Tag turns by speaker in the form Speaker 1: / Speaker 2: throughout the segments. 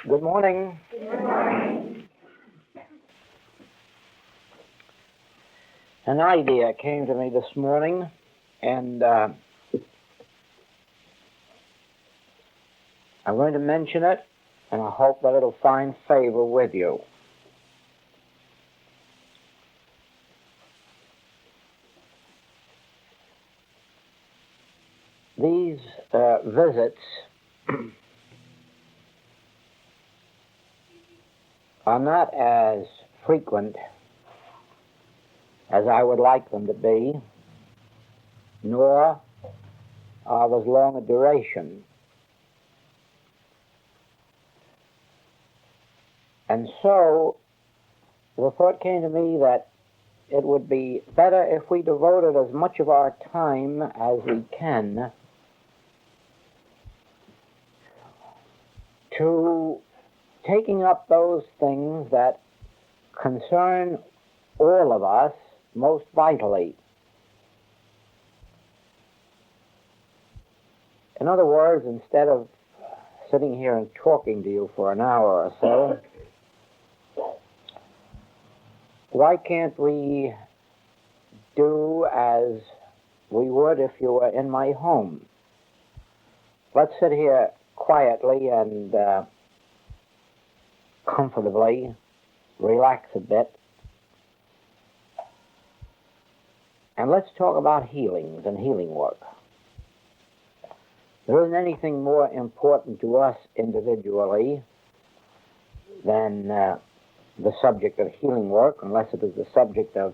Speaker 1: Good morning.
Speaker 2: Good morning.
Speaker 1: An idea came to me this morning, and I'm going to mention it, and I hope that it'll find favor with you. These visits are not as frequent as I would like them to be, nor of as long a duration. And so the thought came to me that it would be better if we devoted as much of our time as we can to taking up those things that concern all of us most vitally. In other words, instead of sitting here and talking to you for an hour or so, why can't we do as we would if you were in my home? Let's sit here quietly and comfortably, relax a bit, and let's talk about healings and healing work. There isn't anything more important to us individually than the subject of healing work, unless it is the subject of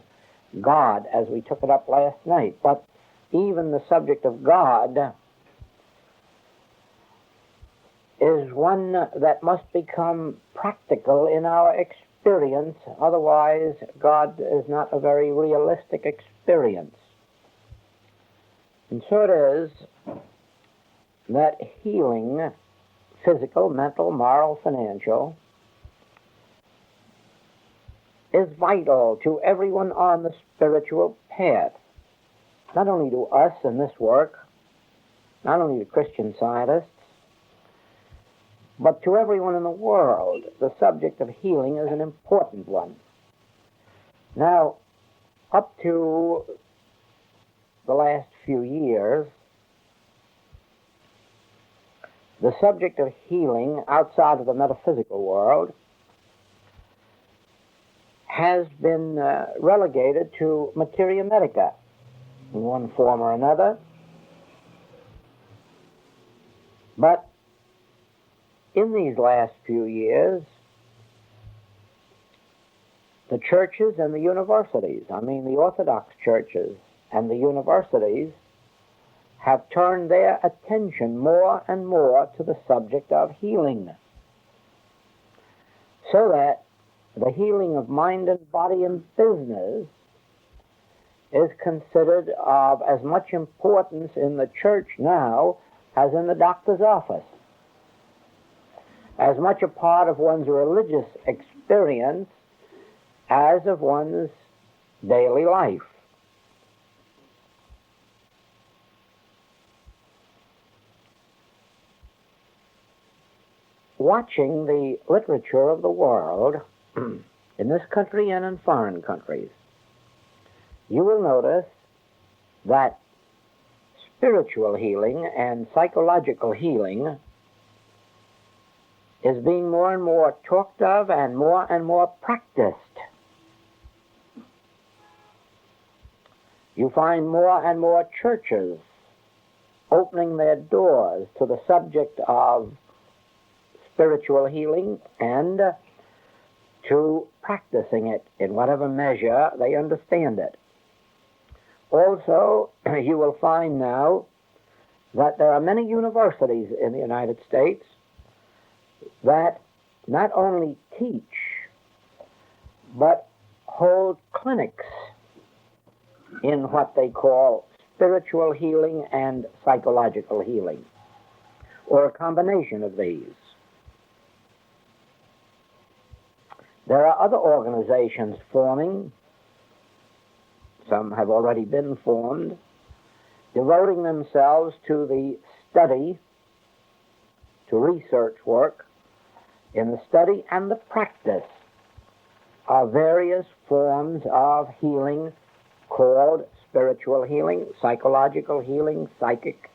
Speaker 1: God, as we took it up last night. But even the subject of God is one that must become practical in our experience. Otherwise, God is not a very realistic experience. And so it is that healing, physical, mental, moral, financial, is vital to everyone on the spiritual path. Not only to us in this work, not only to Christian Scientists, but to everyone in the world. The subject of healing is an important one. Now, up to the last few years, the subject of healing outside of the metaphysical world has been relegated to materia medica in one form or another. But in these last few years, the churches and the universities, the Orthodox churches and the universities, have turned their attention more and more to the subject of healing, so that the healing of mind and body and business is considered of as much importance in the church now as in the doctor's office, as much a part of one's religious experience as of one's daily life. Watching the literature of the world, in this country and in foreign countries, you will notice that spiritual healing and psychological healing is being more and more talked of and more practiced. You find more and more churches opening their doors to the subject of spiritual healing and to practicing it in whatever measure they understand it. Also, you will find now that there are many universities in the United States that not only teach, but hold clinics in what they call spiritual healing and psychological healing, or a combination of these. There are other organizations forming, some have already been formed, devoting themselves to the study, to research work in the study and the practice of various forms of healing called spiritual healing, psychological healing, psychic.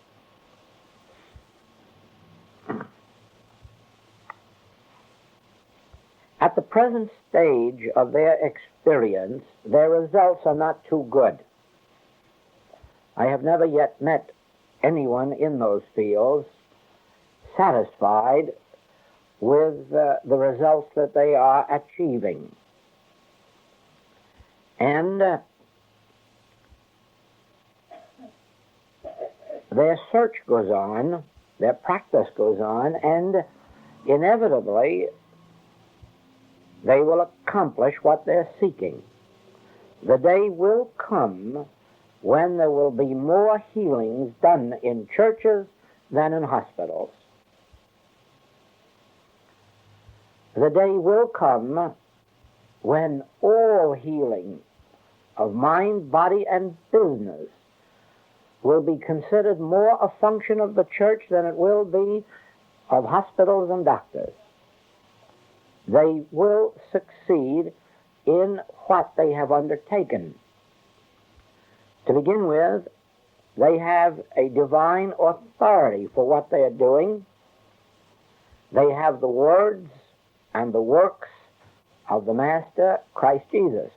Speaker 1: At the present stage of their experience, their results are not too good. I have never yet met anyone in those fields satisfied with the results that they are achieving. And their search goes on, their practice goes on, and inevitably they will accomplish what they're seeking. The day will come when there will be more healings done in churches than in hospitals. The day will come when all healing of mind, body, and business will be considered more a function of the church than it will be of hospitals and doctors. They will succeed in what they have undertaken. To begin with, they have a divine authority for what they are doing. They have the words and the works of the Master, Christ Jesus.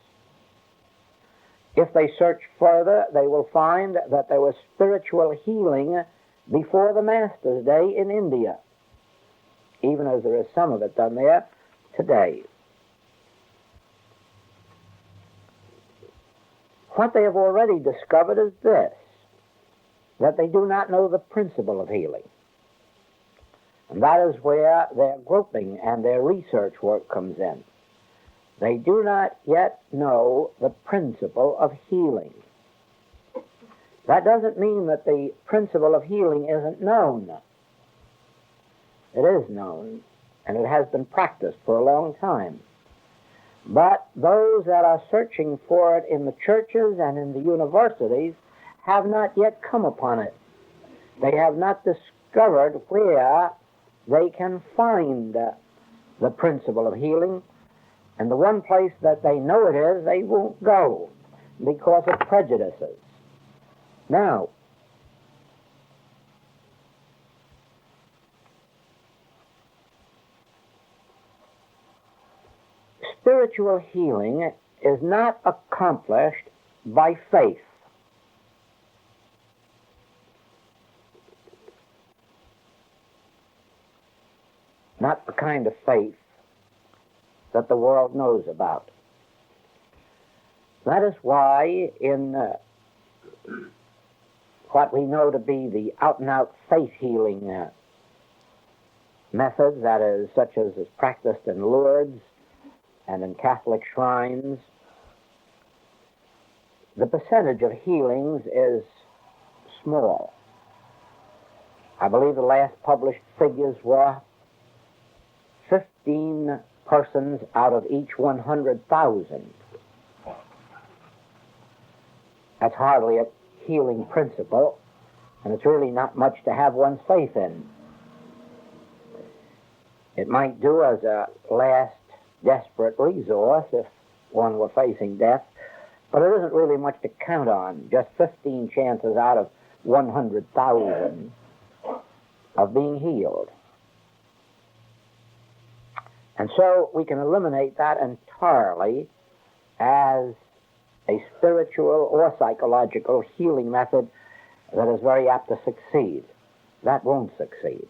Speaker 1: If they search further, they will find that there was spiritual healing before the Master's day in India, even as there is some of it done there today. What they have already discovered is this, that they do not know the principle of healing. And that is where their groping and their research work comes in. They do not yet know the principle of healing. That doesn't mean that the principle of healing isn't known. It is known, and it has been practiced for a long time. But those that are searching for it in the churches and in the universities have not yet come upon it. They have not discovered where they can find the principle of healing. And the one place that they know it is, they won't go because of prejudices. Now, spiritual healing is not accomplished by faith. Not the kind of faith that the world knows about. That is why in what we know to be the out-and-out faith healing methods, that is, such as is practiced in Lourdes and in Catholic shrines, the percentage of healings is small. I believe the last published figures were 15 persons out of each 100,000. That's hardly a healing principle, and it's really not much to have one's faith in. It might do as a last desperate resource if one were facing death, but it isn't really much to count on. Just 15 chances out of 100,000 of being healed. And so we can eliminate that entirely as a spiritual or psychological healing method that is very apt to succeed. That won't succeed.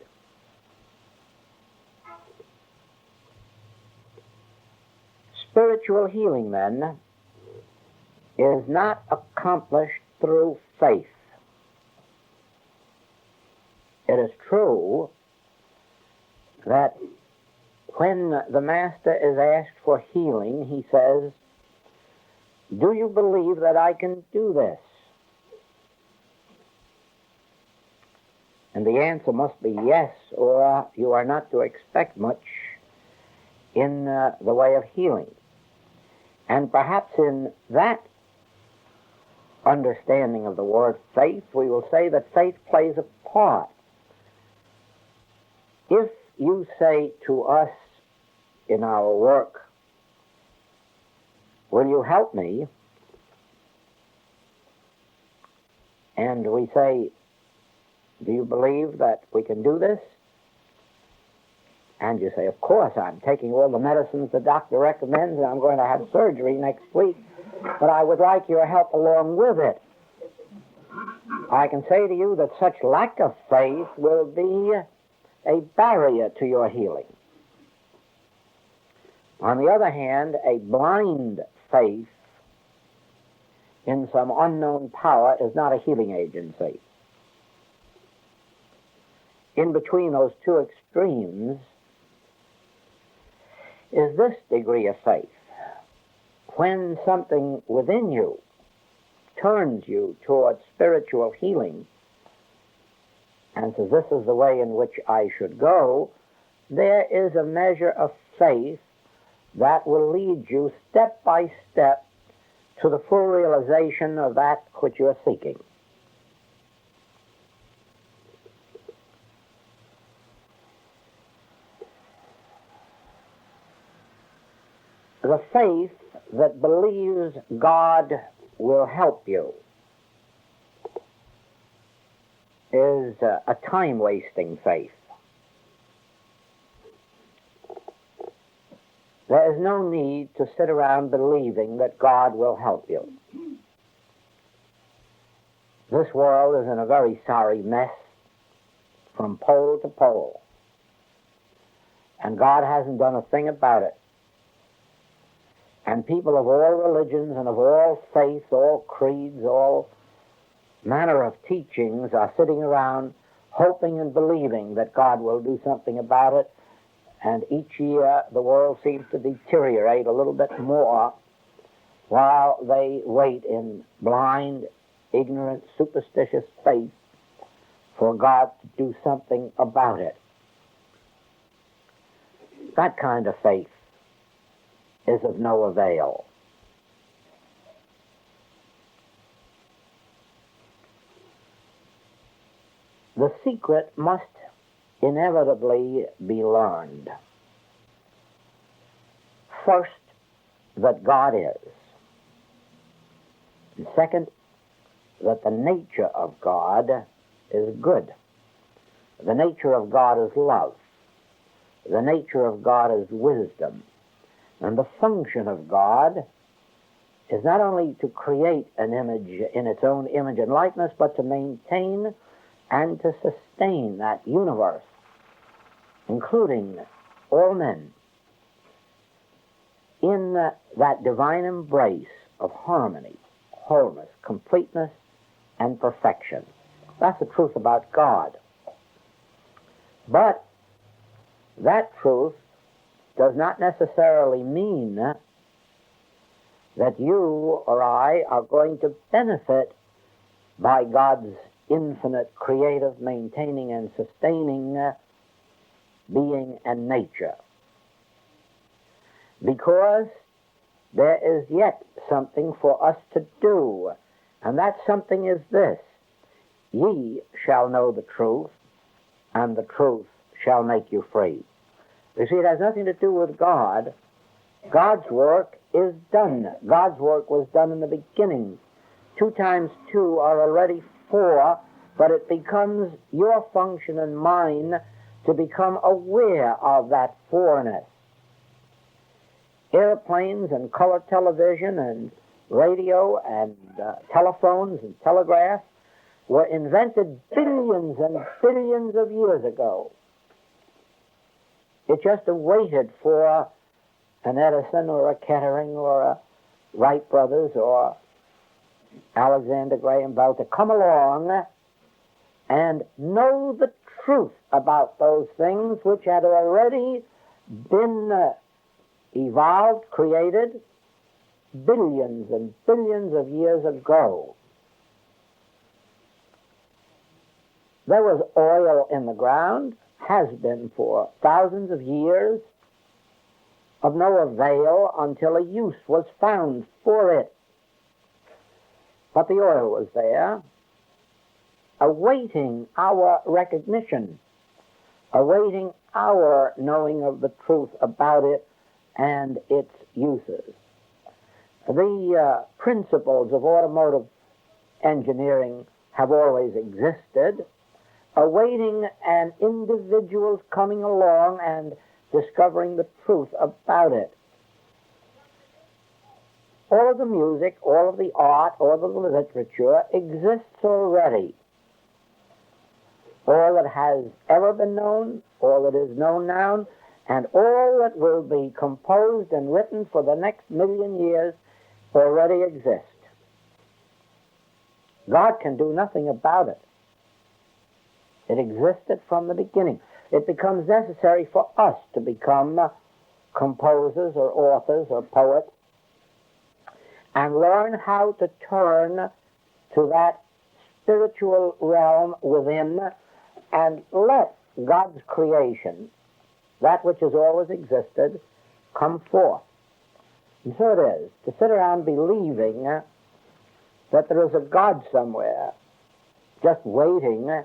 Speaker 1: Spiritual healing, then, is not accomplished through faith. It is true that when the Master is asked for healing, he says, "Do you believe that I can do this?" And the answer must be yes, or you are not to expect much in the way of healing. And perhaps in that understanding of the word faith, we will say that faith plays a part. If you say to us in our work, will you help me? And we say, do you believe that we can do this? And you say, of course, I'm taking all the medicines the doctor recommends, and I'm going to have surgery next week, but I would like your help along with it. I can say to you that such lack of faith will be a barrier to your healing. On the other hand, a blind faith in some unknown power is not a healing agency. In between those two extremes is this degree of faith. When something within you turns you towards spiritual healing and says, this is the way in which I should go, there is a measure of faith that will lead you step by step to the full realization of that which you are seeking. The faith that believes God will help you is a time-wasting faith. There is no need to sit around believing that God will help you. This world is in a very sorry mess from pole to pole, and God hasn't done a thing about it. And people of all religions and of all faiths, all creeds, all manner of teachings are sitting around hoping and believing that God will do something about it. And each year the world seems to deteriorate a little bit more while they wait in blind, ignorant, superstitious faith for God to do something about it. That kind of faith is of no avail. The secret must inevitably be learned. First, that God is. And second, that the nature of God is good. The nature of God is love. The nature of God is wisdom. And the function of God is not only to create an image in its own image and likeness, but to maintain and to sustain that universe, including all men, in that divine embrace of harmony, wholeness, completeness, and perfection. That's the truth about God. But that truth does not necessarily mean that you or I are going to benefit by God's infinite, creative, maintaining, and sustaining being and nature. Because there is yet something for us to do, and that something is this: ye shall know the truth, and the truth shall make you free. You see, it has nothing to do with God. God's work is done. God's work was done in the beginning. 2 times 2 are already 4, but it becomes your function and mine to become aware of that 4-ness. Airplanes and color television and radio and telephones and telegraph were invented billions and billions of years ago. It just awaited for an Edison or a Kettering or a Wright Brothers or Alexander Graham Bell to come along and know the truth about those things which had already been evolved, created billions and billions of years ago. There was oil in the ground, has been for thousands of years, of no avail until a use was found for it. But the oil was there, awaiting our recognition, awaiting our knowing of the truth about it and its uses. The principles of automotive engineering have always existed, awaiting an individual's coming along and discovering the truth about it. All of the music, all of the art, all of the literature exists already. All that has ever been known, all that is known now, and all that will be composed and written for the next million years already exist. God can do nothing about it. It existed from the beginning. It becomes necessary for us to become composers or authors or poets and learn how to turn to that spiritual realm within and let God's creation, that which has always existed, come forth. And so it is, to sit around believing that there is a God somewhere, just waiting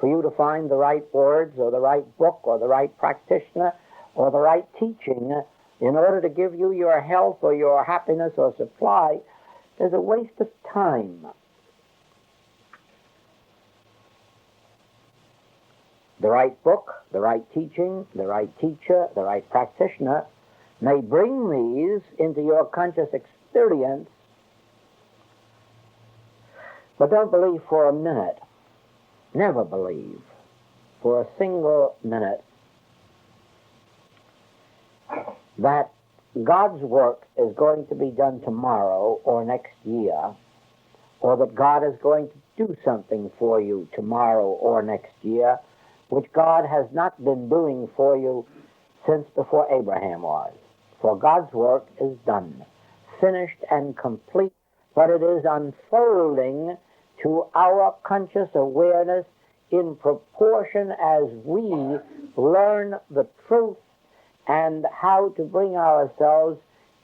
Speaker 1: for you to find the right words or the right book or the right practitioner or the right teaching in order to give you your health or your happiness or supply, is a waste of time. The right book, the right teaching, the right teacher, the right practitioner may bring these into your conscious experience, but don't believe for a minute, never believe for a single minute that God's work is going to be done tomorrow or next year, or that God is going to do something for you tomorrow or next year, which God has not been doing for you since before Abraham was. For God's work is done, finished and complete, but it is unfolding to our conscious awareness in proportion as we learn the truth and how to bring ourselves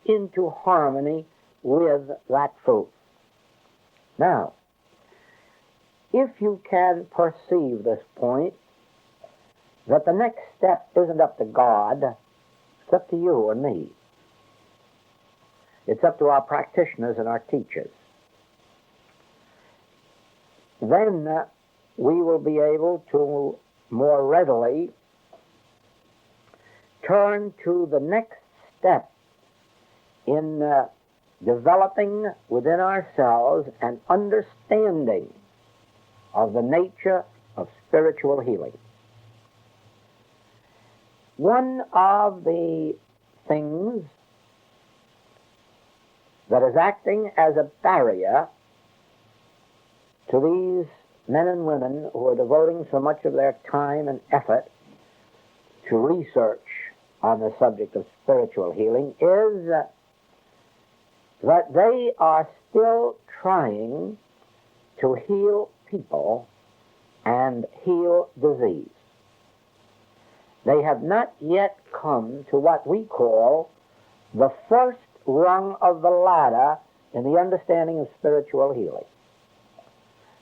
Speaker 1: into harmony with that truth. Now, if you can perceive this point, that the next step isn't up to God, it's up to you and me. It's up to our practitioners and our teachers. Then we will be able to more readily turn to the next step in developing within ourselves an understanding of the nature of spiritual healing. One of the things that is acting as a barrier to these men and women who are devoting so much of their time and effort to research on the subject of spiritual healing is that they are still trying to heal people and heal disease. They have not yet come to what we call the first rung of the ladder in the understanding of spiritual healing.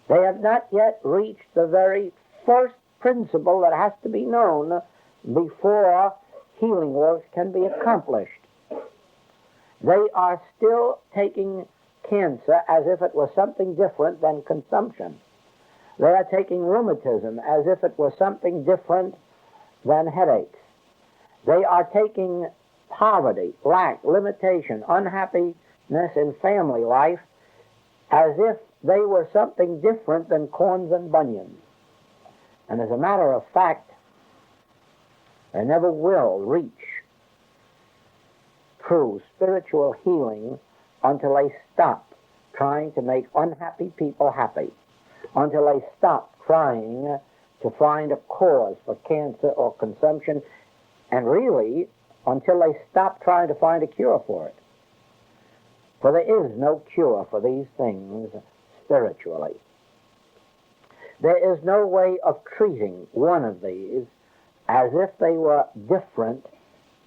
Speaker 1: They have not yet reached the very first principle that has to be known before healing work can be accomplished. They are still taking cancer as if it was something different than consumption. They are taking rheumatism as if it was something different than headaches. They are taking poverty, lack, limitation, unhappiness in family life as if they were something different than corns and bunions. And as a matter of fact, they never will reach true spiritual healing until they stop trying to make unhappy people happy, until they stop trying to find a cause for cancer or consumption, and really until they stop trying to find a cure for it. For there is no cure for these things spiritually. There is no way of treating one of these as if they were different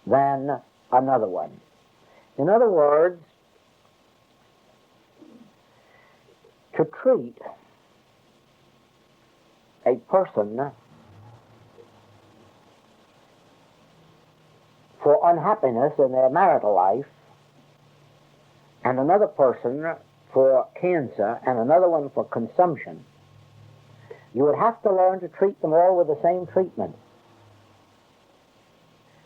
Speaker 1: than another one. In other words, to treat a person for unhappiness in their marital life, and another person for cancer, and another one for consumption, you would have to learn to treat them all with the same treatment.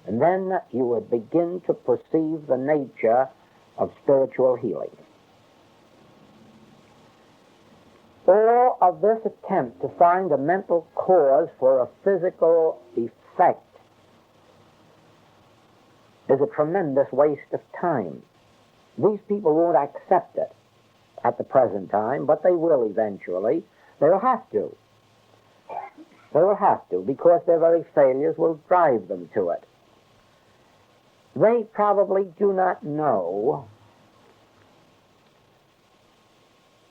Speaker 1: And then you would begin to perceive the nature of spiritual healing. All of this attempt to find a mental cause for a physical effect is a tremendous waste of time. These people won't accept it at the present time, but they will eventually. They'll have to. They will have to, because their very failures will drive them to it. They probably do not know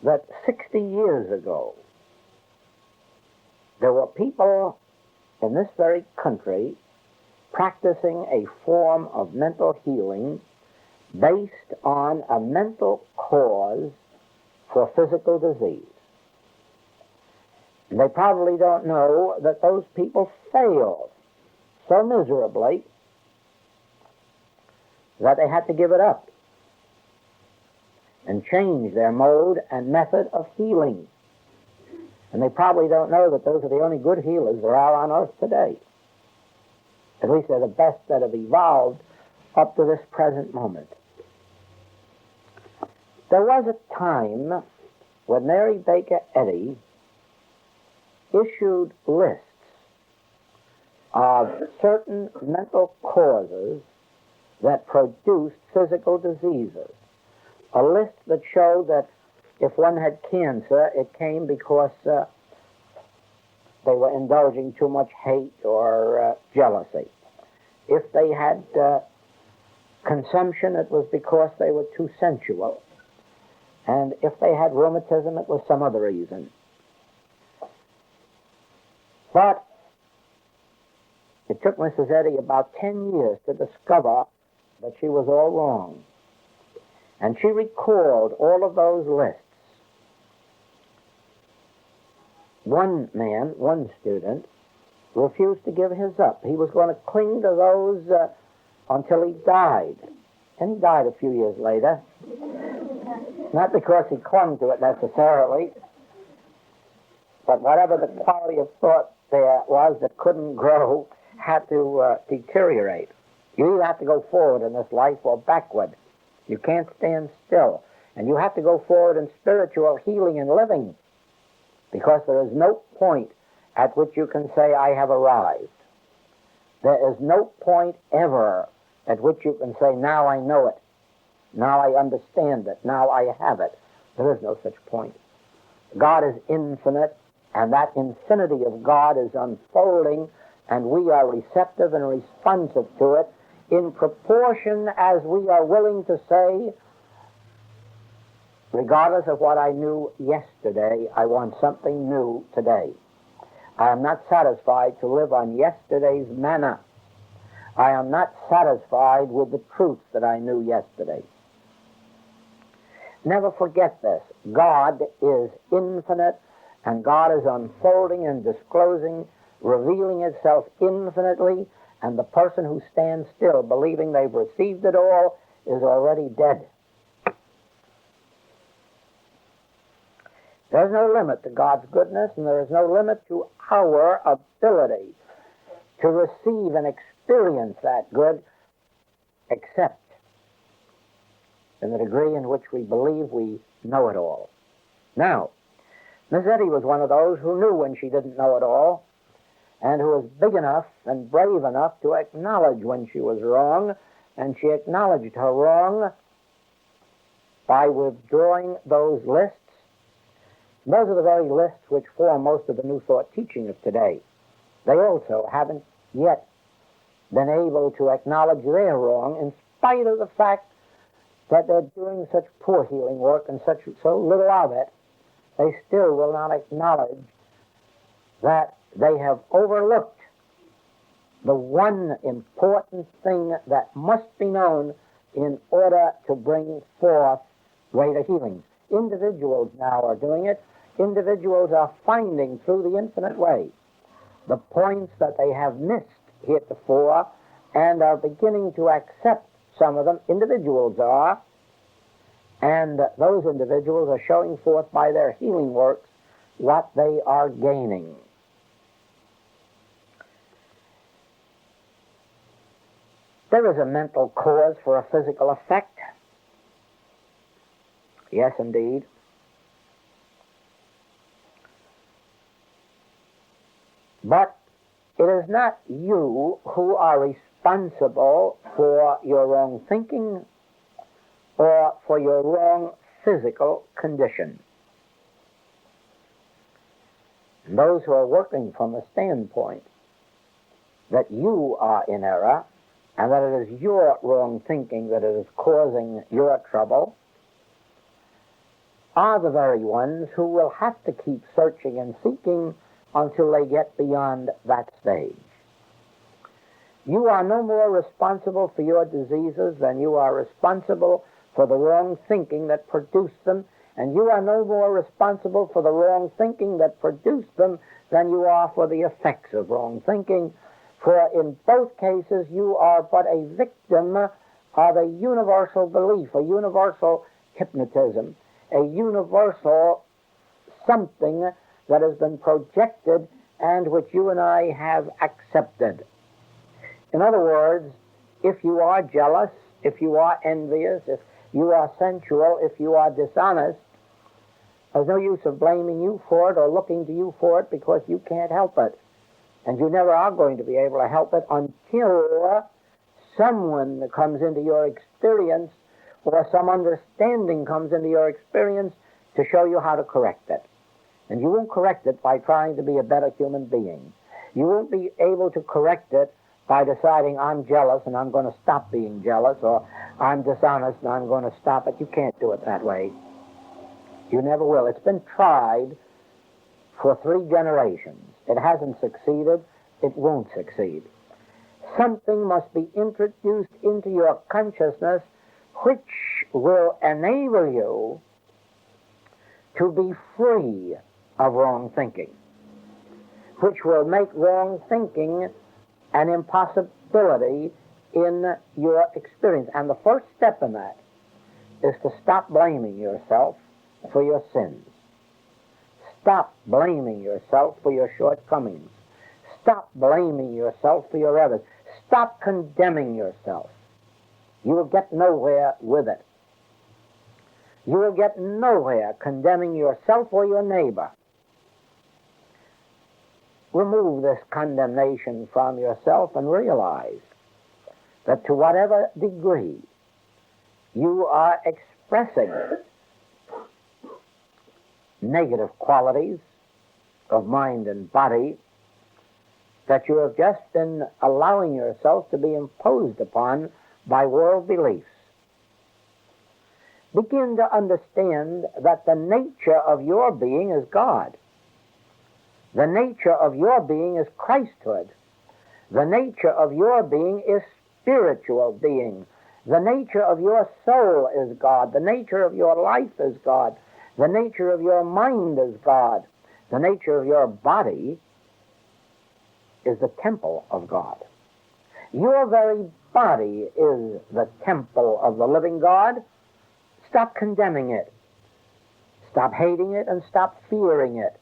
Speaker 1: that 60 years ago, there were people in this very country practicing a form of mental healing based on a mental cause for physical disease. And they probably don't know that those people failed so miserably that they had to give it up and change their mode and method of healing. And they probably don't know that those are the only good healers there are on earth today. At least they're the best that have evolved up to this present moment. There was a time when Mary Baker Eddy issued lists of certain mental causes that produced physical diseases. A list that showed that if one had cancer, it came because they were indulging too much hate or jealousy. If they had consumption, it was because they were too sensual. And if they had rheumatism, it was some other reason. But it took Mrs. Eddy about 10 years to discover that she was all wrong. And she recalled all of those lists. One man, one student, refused to give his up. He was going to cling to those until he died. And he died a few years later. Not because he clung to it necessarily, but whatever the quality of thought there was that couldn't grow had to deteriorate. You either have to go forward in this life or backward. You can't stand still. And you have to go forward in spiritual healing and living, because there is no point at which you can say, I have arrived. There is no point ever at which you can say, now I know it. Now I understand it. Now I have it. There is no such point. God is infinite, and that infinity of God is unfolding, and we are receptive and responsive to it in proportion as we are willing to say, regardless of what I knew yesterday, I want something new today. I am not satisfied to live on yesterday's manna. I am not satisfied with the truths that I knew yesterday. Never forget this. God is infinite, and God is unfolding and disclosing, revealing itself infinitely, and the person who stands still, believing they've received it all, is already dead. There's no limit to God's goodness, and there is no limit to our ability to receive and experience that good, except in the degree in which we believe we know it all. Now, Miss Eddy was one of those who knew when she didn't know it all, and who was big enough and brave enough to acknowledge when she was wrong, and she acknowledged her wrong by withdrawing those lists. Those are the very lists which form most of the New Thought teaching of today. They also haven't yet been able to acknowledge they're wrong, in spite of the fact that they're doing such poor healing work and so little of it. They still will not acknowledge that they have overlooked the one important thing that must be known in order to bring forth greater healings. Individuals now are doing it. Individuals are finding through the infinite way the points that they have missed heretofore, and are beginning to accept some of them. Individuals are, and those individuals are showing forth by their healing works what they are gaining. There is a mental cause for a physical effect. Yes, indeed. But it is not you who are responsible for your wrong thinking or for your wrong physical condition. And those who are working from the standpoint that you are in error and that it is your wrong thinking that is causing your trouble are the very ones who will have to keep searching and seeking until they get beyond that stage. You are no more responsible for your diseases than you are responsible for the wrong thinking that produced them, and you are no more responsible for the wrong thinking that produced them than you are for the effects of wrong thinking, for in both cases you are but a victim of a universal belief, a universal hypnotism, a universal something that has been projected and which you and I have accepted. In other words, if you are jealous, if you are envious, if you are sensual, if you are dishonest, there's no use of blaming you for it or looking to you for it because you can't help it. And you never are going to be able to help it until someone comes into your experience or some understanding comes into your experience to show you how to correct it. And you won't correct it by trying to be a better human being. You won't be able to correct it by deciding I'm jealous and I'm going to stop being jealous, or I'm dishonest and I'm going to stop it. You can't do it that way. You never will. It's been tried for 3 generations. It hasn't succeeded. It won't succeed. Something must be introduced into your consciousness which will enable you to be free of wrong thinking, which will make wrong thinking an impossibility in your experience. And the first step in that is to stop blaming yourself for your sins. Stop blaming yourself for your shortcomings. Stop blaming yourself for your errors. Stop condemning yourself. You will get nowhere with it. You will get nowhere condemning yourself or your neighbor. Remove this condemnation from yourself and realize that to whatever degree you are expressing negative qualities of mind and body, that you have just been allowing yourself to be imposed upon by world beliefs. Begin to understand that the nature of your being is God. The nature of your being is Christhood. The nature of your being is spiritual being. The nature of your soul is God. The nature of your life is God. The nature of your mind is God. The nature of your body is the temple of God. Your very body is the temple of the living God. Stop condemning it. Stop hating it and stop fearing it.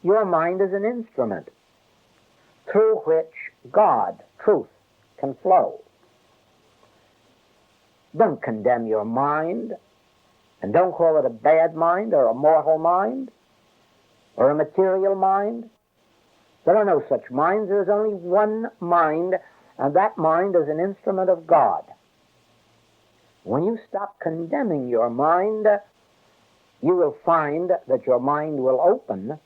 Speaker 1: Your mind is an instrument through which God, truth, can flow. Don't condemn your mind, and don't call it a bad mind or a mortal mind or a material mind. There are no such minds. There is only one mind, and that mind is an instrument of God. When you stop condemning your mind, you will find that your mind will open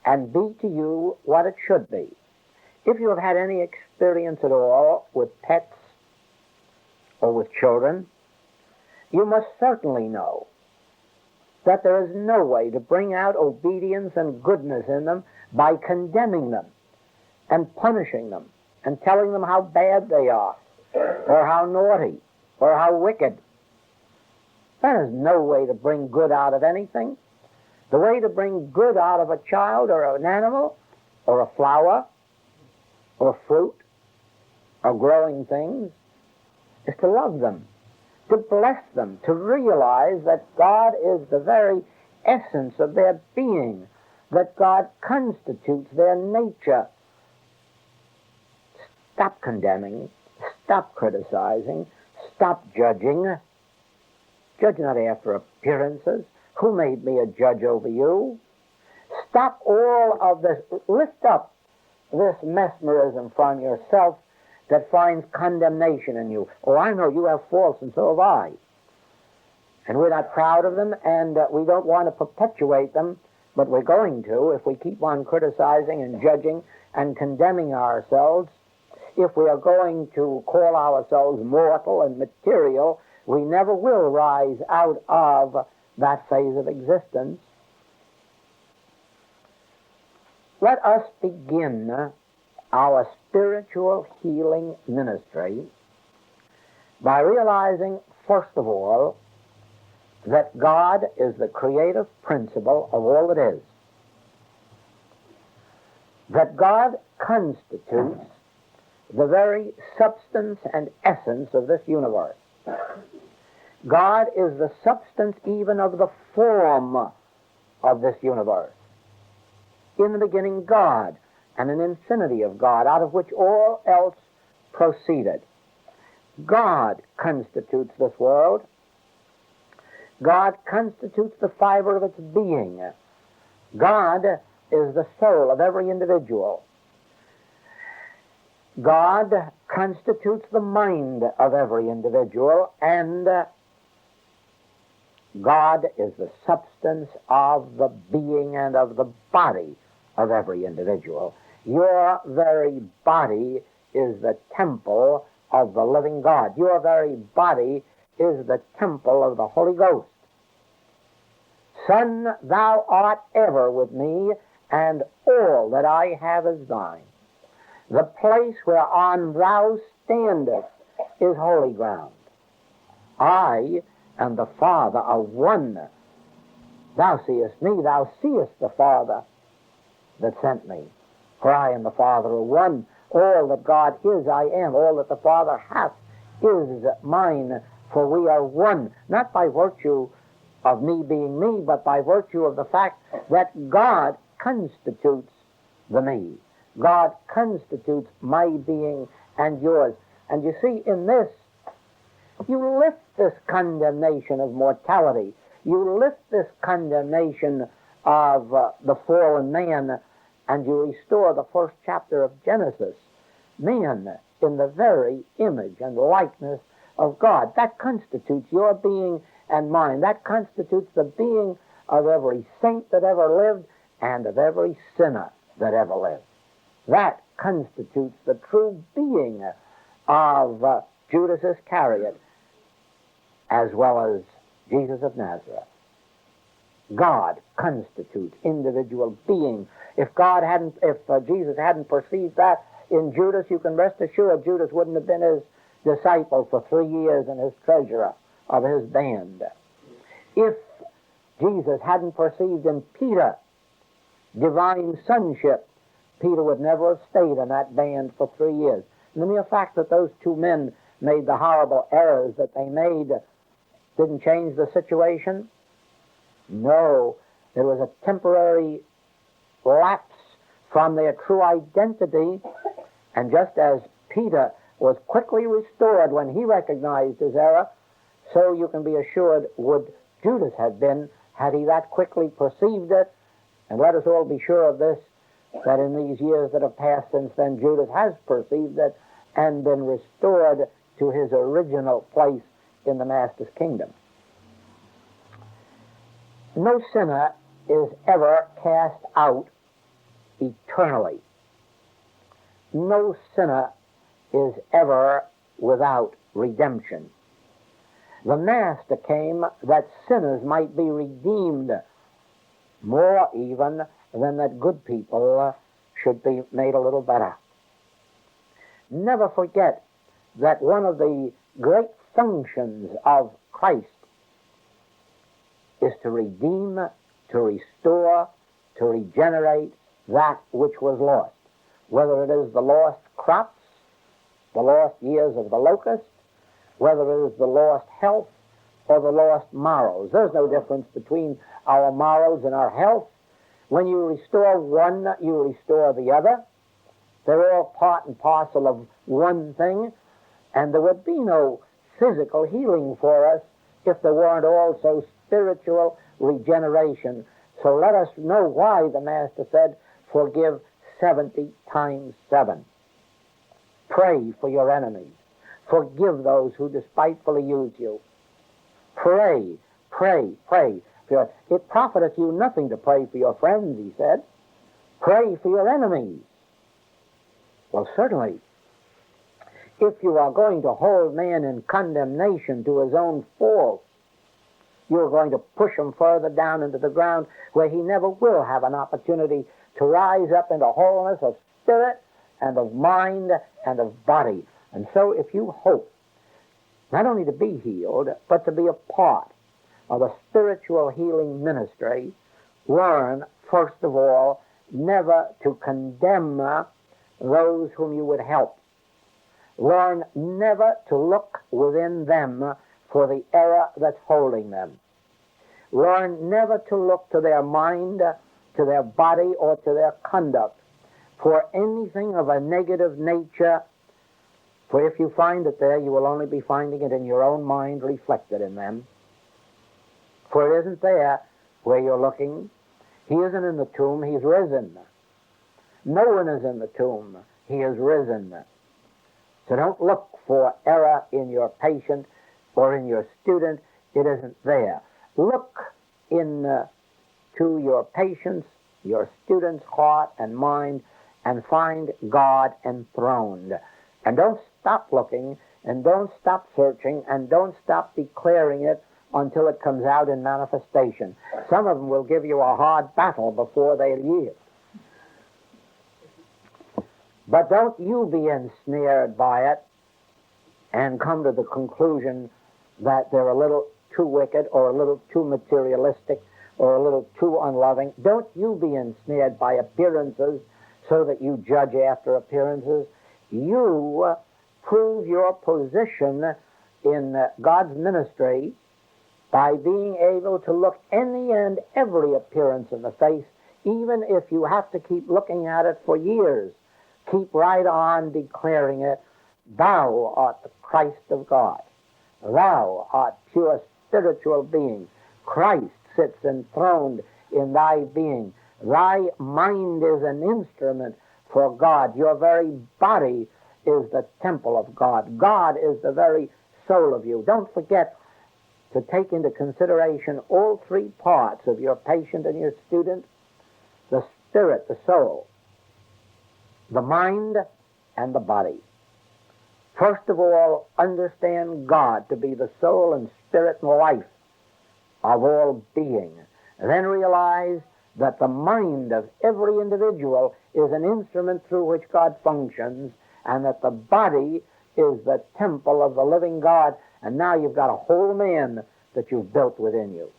Speaker 1: and be to you what it should be. If you have had any experience at all with pets or with children, you must certainly know that there is no way to bring out obedience and goodness in them by condemning them and punishing them and telling them how bad they are or how naughty or how wicked. There is no way to bring good out of anything. The way to bring good out of a child or an animal or a flower or fruit or growing things is to love them, to bless them, to realize that God is the very essence of their being, that God constitutes their nature. Stop condemning, stop criticizing, stop judging. Judge not after appearances. Who made me a judge over you? Stop all of this. Lift up this mesmerism from yourself that finds condemnation in you. Oh, I know you have faults, and so have I. And we're not proud of them, and we don't want to perpetuate them, but we're going to if we keep on criticizing and judging and condemning ourselves. If we are going to call ourselves mortal and material, we never will rise out of that phase of existence. Let us begin our spiritual healing ministry by realizing, first of all, that God is the creative principle of all that is. That God constitutes the very substance and essence of this universe. God is the substance even of the form of this universe. In the beginning, God, and an infinity of God, out of which all else proceeded. God constitutes this world. God constitutes the fiber of its being. God is the soul of every individual. God constitutes the mind of every individual, and God is the substance of the being and of the body of every individual. Your very body is the temple of the living God. Your very body is the temple of the Holy Ghost. Son, thou art ever with me, and all that I have is thine. The place whereon thou standest is holy ground. I and the Father are one. Thou seest me, thou seest the Father that sent me. For I and the Father are one. All that God is, I am. All that the Father hath is mine. For we are one, not by virtue of me being me, but by virtue of the fact that God constitutes the me. God constitutes my being and yours. And you see, in this, you lift this condemnation of mortality. You lift this condemnation of the fallen man, and you restore the first chapter of Genesis. Man in the very image and likeness of God. That constitutes your being and mine. That constitutes the being of every saint that ever lived and of every sinner that ever lived. That constitutes the true being of Judas Iscariot as well as Jesus of Nazareth. God constitutes individual being. If Jesus hadn't perceived that in Judas, you can rest assured Judas wouldn't have been his disciple for 3 years and his treasurer of his band. If Jesus hadn't perceived in Peter divine sonship, Peter would never have stayed in that band for 3 years. And the mere fact that those two men made the horrible errors that they made didn't change the situation. No, there was a temporary lapse from their true identity, and just as Peter was quickly restored when he recognized his error, so you can be assured would Judas have been had he that quickly perceived it. And let us all be sure of this, that in these years that have passed since then, Judas has perceived it and been restored to his original place in the Master's kingdom. No sinner is ever cast out eternally. No sinner is ever without redemption. The Master came that sinners might be redeemed, more even than that good people should be made a little better. Never forget that one of the great functions of Christ is to redeem, to restore, to regenerate that which was lost. Whether it is the lost crops, the lost years of the locust, whether it is the lost health or the lost morals. There's no difference between our morals and our health. When you restore one, you restore the other. They're all part and parcel of one thing, and there would be no physical healing for us if there weren't also spiritual regeneration. So let us know why the Master said, forgive 70 times 7. Pray for your enemies. Forgive those who despitefully use you. Pray, pray, pray. It profiteth you nothing to pray for your friends, he said. Pray for your enemies. Well, certainly, if you are going to hold man in condemnation to his own fault, you're going to push him further down into the ground where he never will have an opportunity to rise up into wholeness of spirit and of mind and of body. And so if you hope not only to be healed, but to be a part of a spiritual healing ministry, learn, first of all, never to condemn those whom you would help. Learn never to look within them for the error that's holding them. Learn never to look to their mind, to their body, or to their conduct for anything of a negative nature, for if you find it there, you will only be finding it in your own mind reflected in them. For it isn't there where you're looking. He isn't in the tomb, he's risen. No one is in the tomb, he is risen. So don't look for error in your patient or in your student, it isn't there. Look to your patient's, your student's heart and mind, and find God enthroned. And don't stop looking, and don't stop searching, and don't stop declaring it until it comes out in manifestation. Some of them will give you a hard battle before they yield. But don't you be ensnared by it and come to the conclusion that they're a little too wicked or a little too materialistic or a little too unloving. Don't you be ensnared by appearances so that you judge after appearances. You prove your position in God's ministry by being able to look any and every appearance in the face, even if you have to keep looking at it for years. Keep right on declaring it. Thou art the Christ of God. Thou art pure spiritual being. Christ sits enthroned in thy being. Thy mind is an instrument for God. Your very body is the temple of God. God is the very soul of you. Don't forget to take into consideration all three parts of your patient and your student: the spirit, the soul, the mind, and the body. First of all, understand God to be the soul and spirit and life of all being. Then realize that the mind of every individual is an instrument through which God functions, and that the body is the temple of the living God. And now you've got a whole man that you've built within you.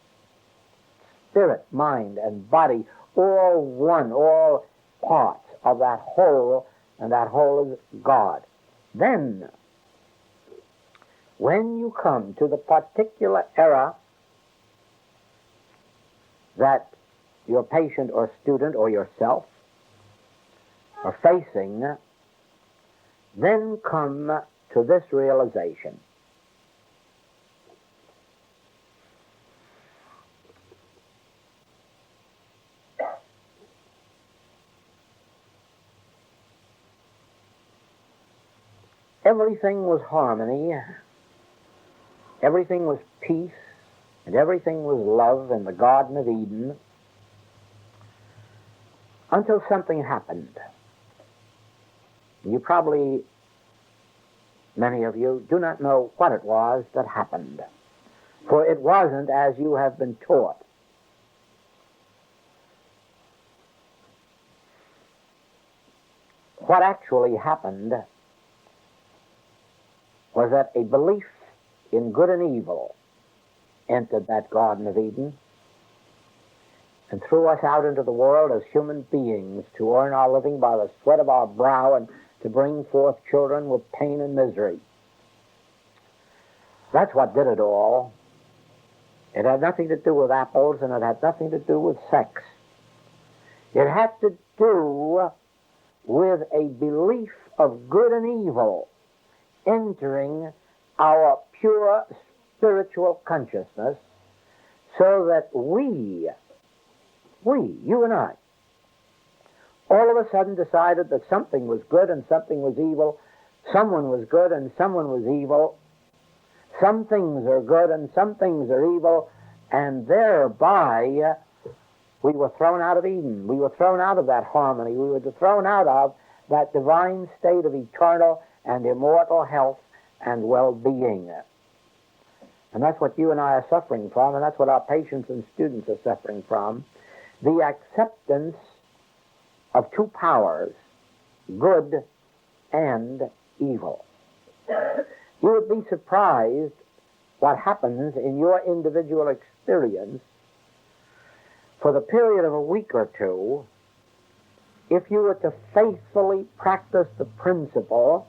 Speaker 1: Spirit, mind, and body, all one, all parts of that whole, and that whole is God. Then, when you come to the particular error that your patient or student or yourself are facing, then come to this realization. Everything was harmony, everything was peace, and everything was love in the Garden of Eden, until something happened. You probably, many of you, do not know what it was that happened, for it wasn't as you have been taught. What actually happened was that a belief in good and evil entered that Garden of Eden and threw us out into the world as human beings to earn our living by the sweat of our brow and to bring forth children with pain and misery. That's what did it all. It had nothing to do with apples, and it had nothing to do with sex. It had to do with a belief of good and evil entering our pure spiritual consciousness, so that we, you and I, all of a sudden decided that something was good and something was evil, someone was good and someone was evil, some things are good and some things are evil, and thereby we were thrown out of Eden. We were thrown out of that harmony. We were thrown out of that divine state of eternal and immortal health and well-being. And that's what you and I are suffering from, and that's what our patients and students are suffering from. The acceptance of two powers, good and evil. You would be surprised what happens in your individual experience for the period of a week or two if you were to faithfully practice the principle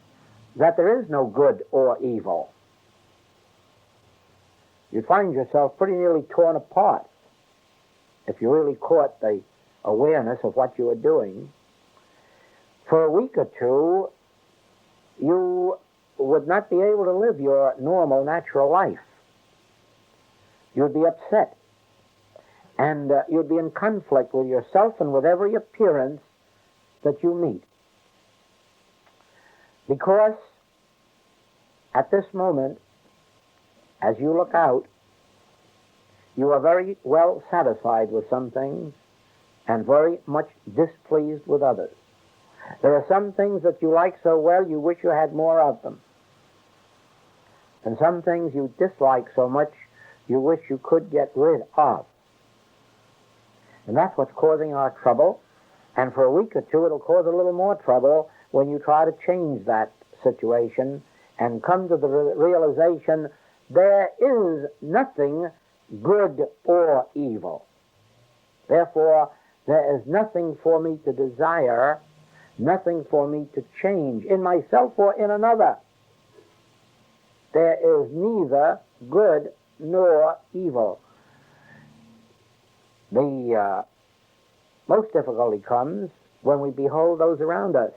Speaker 1: that there is no good or evil. You'd find yourself pretty nearly torn apart if you really caught the awareness of what you were doing. For a week or two, you would not be able to live your normal, natural life. You'd be upset, and you'd be in conflict with yourself and with every appearance that you meet. Because at this moment, as you look out, you are very well satisfied with some things and very much displeased with others. There are some things that you like so well you wish you had more of them. And some things you dislike so much you wish you could get rid of. And that's what's causing our trouble. And for a week or two it'll cause a little more trouble when you try to change that situation and come to the realization there is nothing good or evil. Therefore, there is nothing for me to desire, nothing for me to change in myself or in another. There is neither good nor evil. The most difficulty comes when we behold those around us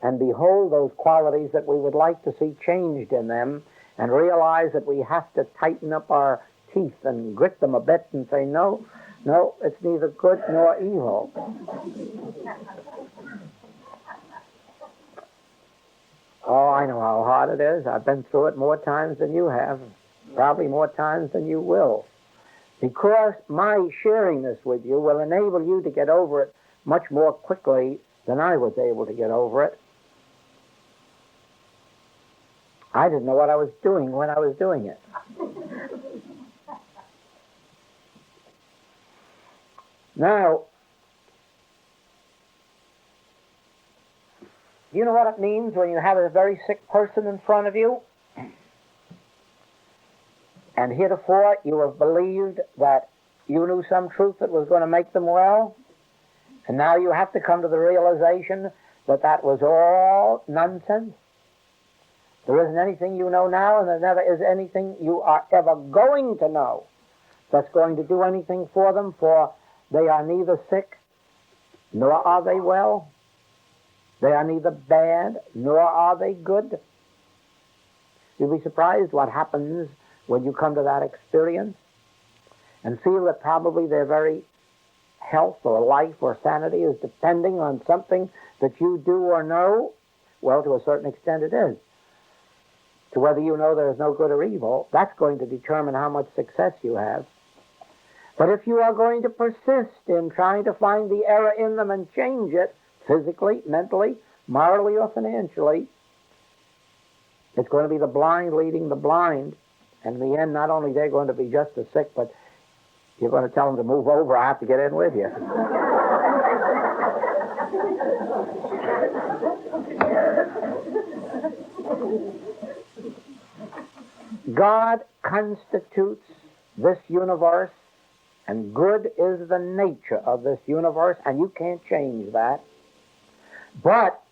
Speaker 1: and behold those qualities that we would like to see changed in them and realize that we have to tighten up our teeth and grit them a bit and say, no, it's neither good nor evil. Oh, I know how hard it is. I've been through it more times than you have, probably more times than you will. Because my sharing this with you will enable you to get over it much more quickly than I was able to get over it. I didn't know what I was doing when I was doing it. Now, do you know what it means when you have a very sick person in front of you? And heretofore you have believed that you knew some truth that was going to make them well, and now you have to come to the realization that that was all nonsense. There isn't anything you know now, and there never is anything you are ever going to know that's going to do anything for them, for they are neither sick, nor are they well. They are neither bad, nor are they good. You'll be surprised what happens when you come to that experience and feel that probably their very health or life or sanity is depending on something that you do or know. Well, to a certain extent it is. To whether you know there is no good or evil, that's going to determine how much success you have. But if you are going to persist in trying to find the error in them and change it, physically, mentally, morally, or financially, it's going to be the blind leading the blind. And in the end, not only they're going to be just as sick, but you're going to tell them to move over, I have to get in with you. God constitutes this universe, and good is the nature of this universe, and you can't change that. But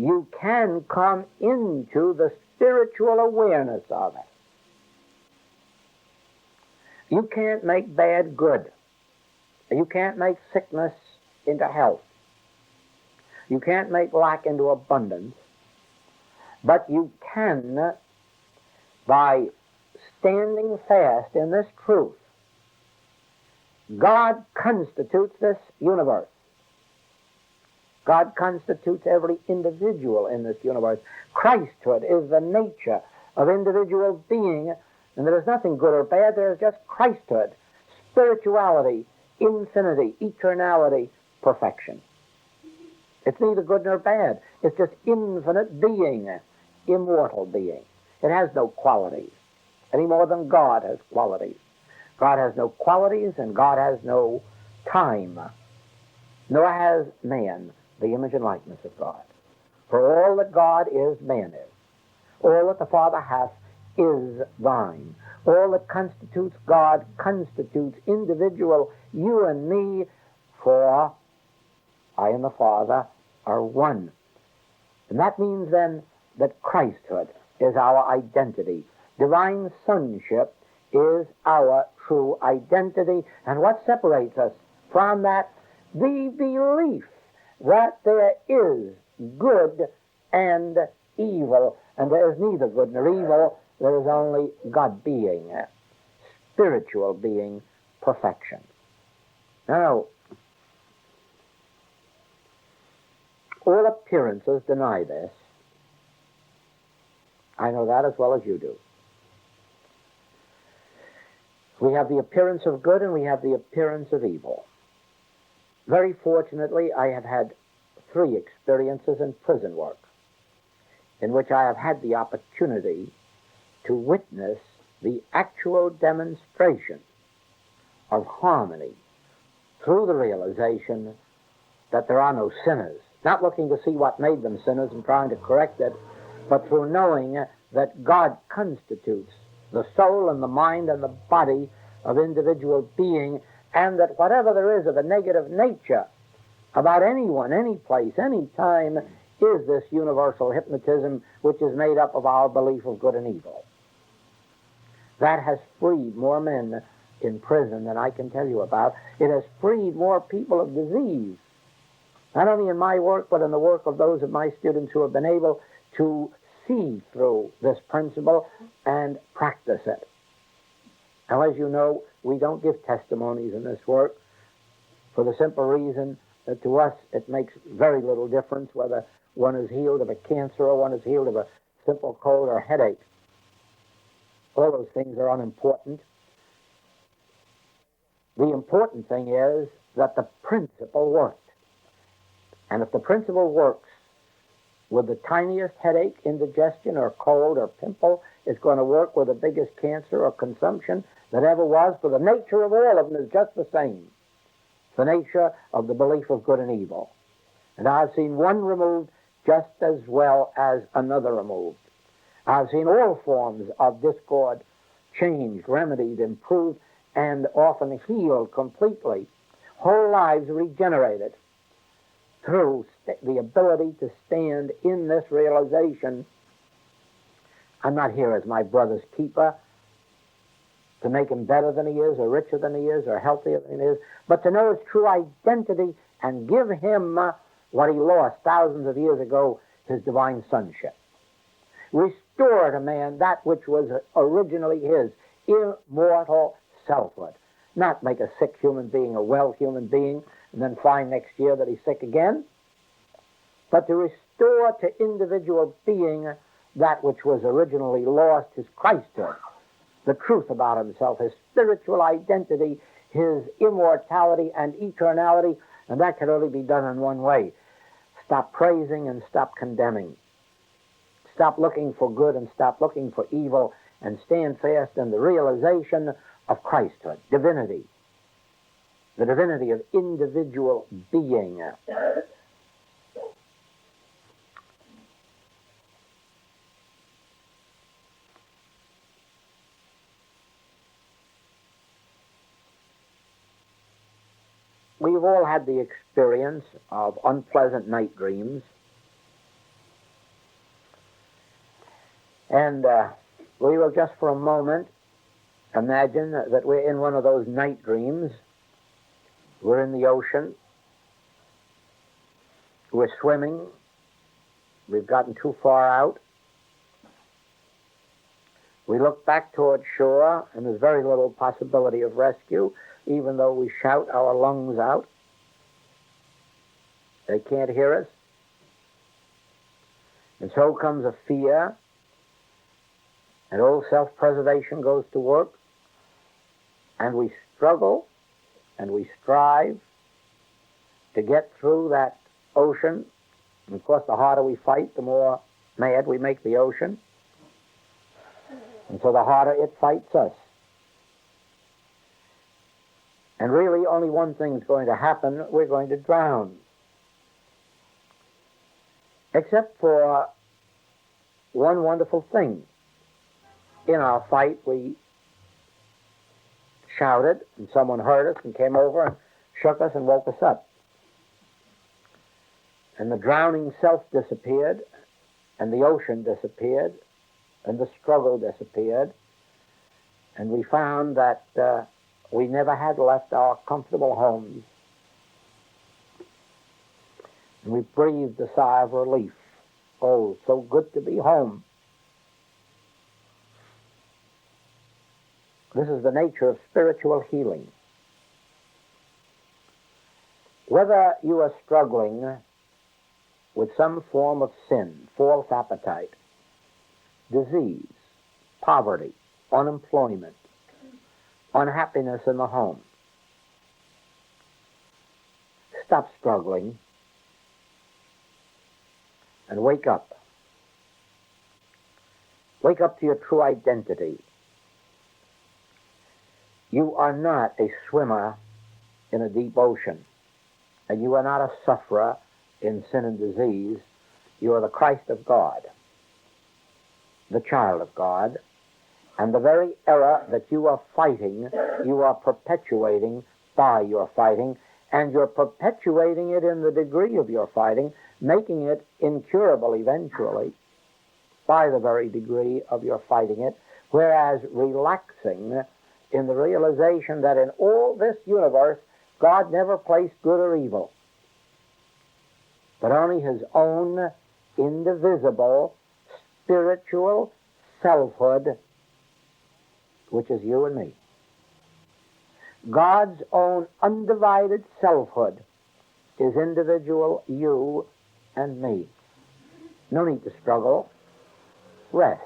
Speaker 1: you can come into the spiritual awareness of it. You can't make bad good. You can't make sickness into health. You can't make lack into abundance. But you can, by standing fast in this truth, God constitutes this universe. God constitutes every individual in this universe. Christhood is the nature of individual being, and there is nothing good or bad, there is just Christhood, spirituality, infinity, eternality, perfection. It's neither good nor bad. It's just infinite being, immortal being. It has no qualities, any more than God has qualities. God has no qualities, and God has no time, nor has man the image and likeness of God. For all that God is, man is. All that the Father hath is thine. All that constitutes God constitutes individual you and me, for I and the Father are one. And that means then that Christhood is our identity. Divine sonship is our true identity. And what separates us from that? The belief that there is good and evil, and there is neither good nor evil, there is only God being, spiritual being, perfection. Now, all appearances deny this. I know that as well as you do. We have the appearance of good and we have the appearance of evil. Very fortunately, I have had 3 experiences in prison work in which I have had the opportunity to witness the actual demonstration of harmony through the realization that there are no sinners, not looking to see what made them sinners and trying to correct it, but through knowing that God constitutes the soul and the mind and the body of individual being, and that whatever there is of a negative nature about anyone, any place, any time, is this universal hypnotism which is made up of our belief of good and evil. That has freed more men in prison than I can tell you about. It has freed more people of disease, not only in my work, but in the work of those of my students who have been able to see through this principle and practice it. Now, as you know, we don't give testimonies in this work for the simple reason that to us it makes very little difference whether one is healed of a cancer or one is healed of a simple cold or headache. All those things are unimportant. The important thing is that the principle worked. And if the principle works with the tiniest headache, indigestion, or cold, or pimple, it's going to work with the biggest cancer or consumption that ever was, for the nature of all of them is just the same. The nature of the belief of good and evil. And I've seen one removed just as well as another removed. I've seen all forms of discord changed, remedied, improved, and often healed completely. Whole lives regenerated through the ability to stand in this realization. I'm not here as my brother's keeper to make him better than he is, or richer than he is, or healthier than he is, but to know his true identity and give him what he lost thousands of years ago, his divine sonship. Restore to man that which was originally his, immortal selfhood. Not make a sick human being a well human being and then find next year that he's sick again, but to restore to individual being that which was originally lost, his Christhood, the truth about himself, his spiritual identity, his immortality and eternality, and that can only be done in one way. Stop praising and stop condemning. Stop looking for good and stop looking for evil, and stand fast in the realization of Christhood, divinity, the divinity of individual being. We've all had the experience of unpleasant night dreams And we will just for a moment imagine that we're in one of those night dreams. We're in the ocean. We're swimming. We've gotten too far out. We look back toward shore, and there's very little possibility of rescue, even though we shout our lungs out. They can't hear us. And so comes a fear, and old self-preservation goes to work, and we struggle, and we strive to get through that ocean. And of course, the harder we fight, the more mad we make the ocean. And so the harder it fights us. And really, only one thing's going to happen. We're going to drown. Except for one wonderful thing. In our fight, we shouted, and someone heard us and came over and shook us and woke us up. And the drowning self disappeared, and the ocean disappeared, and the struggle disappeared, and we found that we never had left our comfortable homes. And we breathed a sigh of relief. Oh, so good to be home. This is the nature of spiritual healing. Whether you are struggling with some form of sin, false appetite, disease, poverty, unemployment, unhappiness in the home, stop struggling and wake up. Wake up to your true identity. You are not a swimmer in a deep ocean, and you are not a sufferer in sin and disease. You are the Christ of God, the child of God, and the very error that you are fighting, you are perpetuating by your fighting, and you're perpetuating it in the degree of your fighting, making it incurable eventually by the very degree of your fighting it, whereas relaxing in the realization that in all this universe, God never placed good or evil, but only his own indivisible spiritual selfhood, which is you and me. God's own undivided selfhood is individual you and me. No need to struggle. Rest.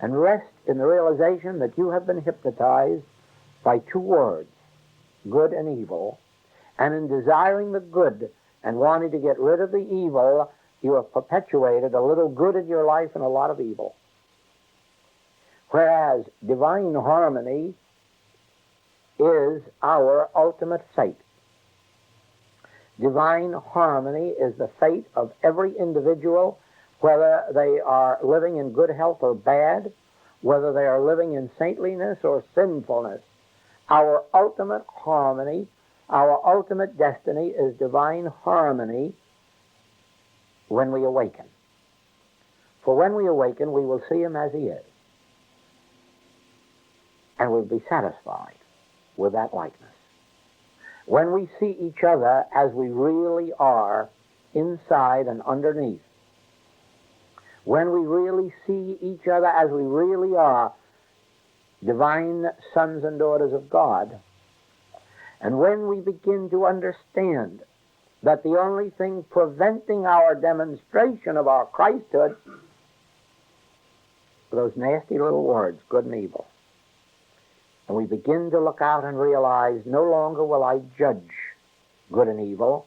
Speaker 1: And rest in the realization that you have been hypnotized by two words, good and evil, and in desiring the good and wanting to get rid of the evil, you have perpetuated a little good in your life and a lot of evil. Whereas divine harmony is our ultimate fate. Divine harmony is the fate of every individual, whether they are living in good health or bad, whether they are living in saintliness or sinfulness. Our ultimate harmony, our ultimate destiny is divine harmony when we awaken. For when we awaken, we will see him as he is. And we'll be satisfied with that likeness. When we see each other as we really are, inside and underneath, when we really see each other as we really are, divine sons and daughters of God, and when we begin to understand that the only thing preventing our demonstration of our Christhood are those nasty little words, good and evil. And we begin to look out and realize, no longer will I judge good and evil.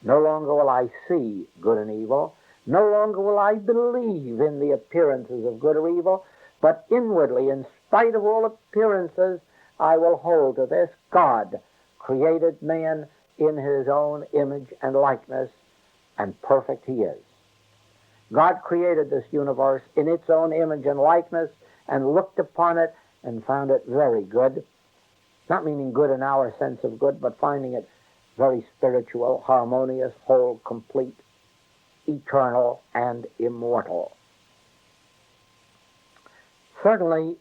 Speaker 1: No longer will I see good and evil. No longer will I believe in the appearances of good or evil, but inwardly, in spite of all appearances, I will hold to this. God created man in his own image and likeness, and perfect he is. God created this universe in its own image and likeness, and looked upon it and found it very good. Not meaning good in our sense of good, but finding it very spiritual, harmonious, whole, complete, eternal, and immortal. Certainly,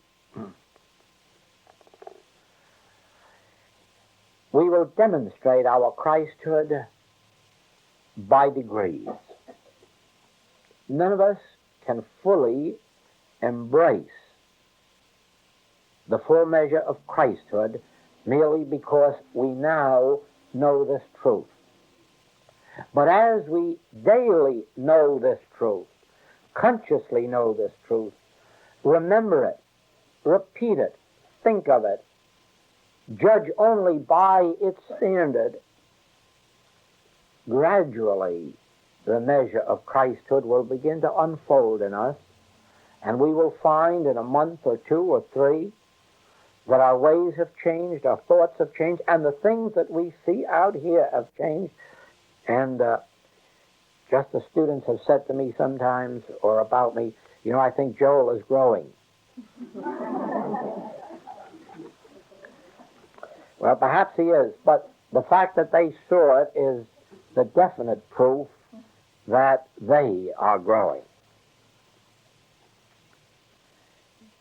Speaker 1: we will demonstrate our Christhood by degrees. None of us can fully embrace the full measure of Christhood merely because we now know this truth. But as we daily know this truth, consciously know this truth, remember it, repeat it, think of it, judge only by its standard, gradually the measure of Christhood will begin to unfold in us, and we will find in a month or two or three that our ways have changed, our thoughts have changed, and the things that we see out here have changed. And just the students have said to me sometimes, or about me, you know, I think Joel is growing. Well, perhaps he is, but the fact that they saw it is the definite proof that they are growing.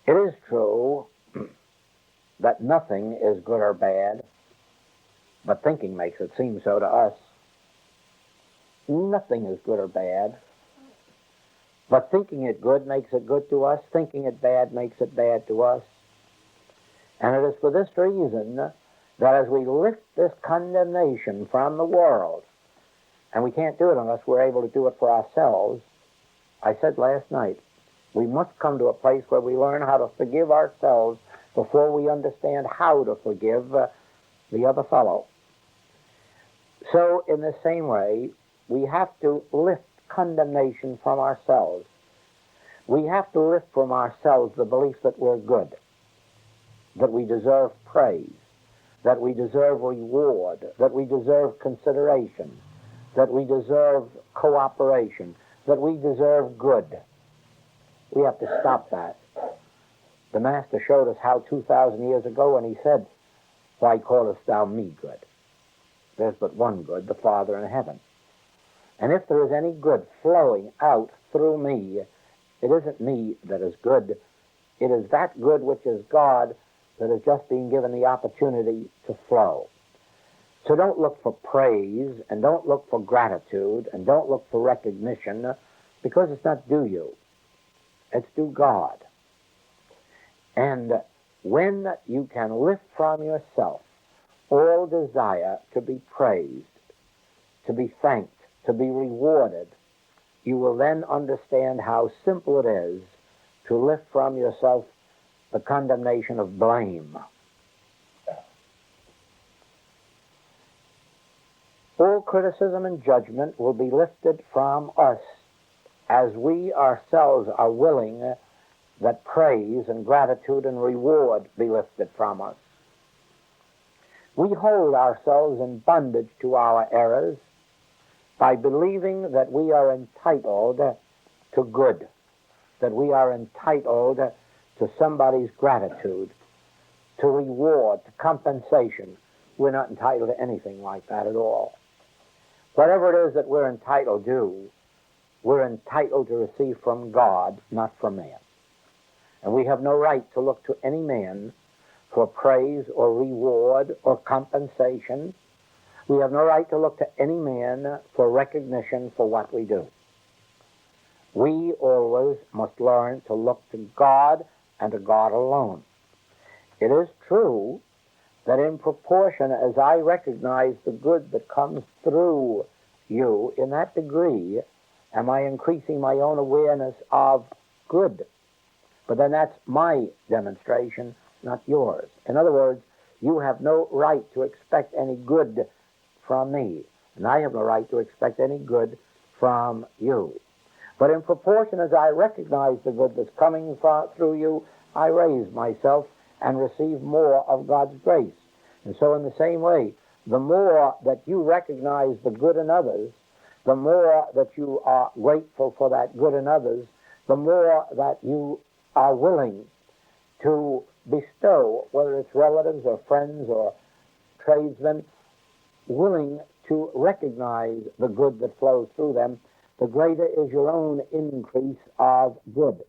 Speaker 1: It is true that nothing is good or bad, but thinking makes it seem so to us. Nothing is good or bad, but thinking it good makes it good to us. Thinking it bad makes it bad to us. And it is for this reason that as we lift this condemnation from the world, and we can't do it unless we're able to do it for ourselves, I said last night, we must come to a place where we learn how to forgive ourselves before we understand how to forgive the other fellow. So in the same way, we have to lift condemnation from ourselves. We have to lift from ourselves the belief that we're good, that we deserve praise, that we deserve reward, that we deserve consideration, that we deserve cooperation, that we deserve good. We have to stop that. The Master showed us how 2,000 years ago when he said, "Why callest thou me good? There's but one good, the Father in heaven. And if there is any good flowing out through me, it isn't me that is good. It is that good which is God that is just being given the opportunity to flow." So don't look for praise, and don't look for gratitude, and don't look for recognition, because it's not due you. It's due God. And when you can lift from yourself all desire to be praised, to be thanked, to be rewarded, you will then understand how simple it is to lift from yourself the condemnation of blame. All criticism and judgment will be lifted from us as we ourselves are willing that praise and gratitude and reward be lifted from us. We hold ourselves in bondage to our errors by believing that we are entitled to good, that we are entitled to somebody's gratitude, to reward, to compensation. We're not entitled to anything like that at all. Whatever it is that we're entitled to, we're entitled to receive from God, not from man. And we have no right to look to any man for praise or reward or compensation. We have no right to look to any man for recognition for what we do. We always must learn to look to God and to God alone. It is true that in proportion as I recognize the good that comes through you, in that degree am I increasing my own awareness of good. But then that's my demonstration, not yours. In other words, you have no right to expect any good from me, and I have no right to expect any good from you. But in proportion as I recognize the good that's coming through you, I raise myself and receive more of God's grace. And so in the same way, the more that you recognize the good in others, the more that you are grateful for that good in others, the more that you are willing to bestow, whether it's relatives or friends or tradesmen, willing to recognize the good that flows through them, the greater is your own increase of good.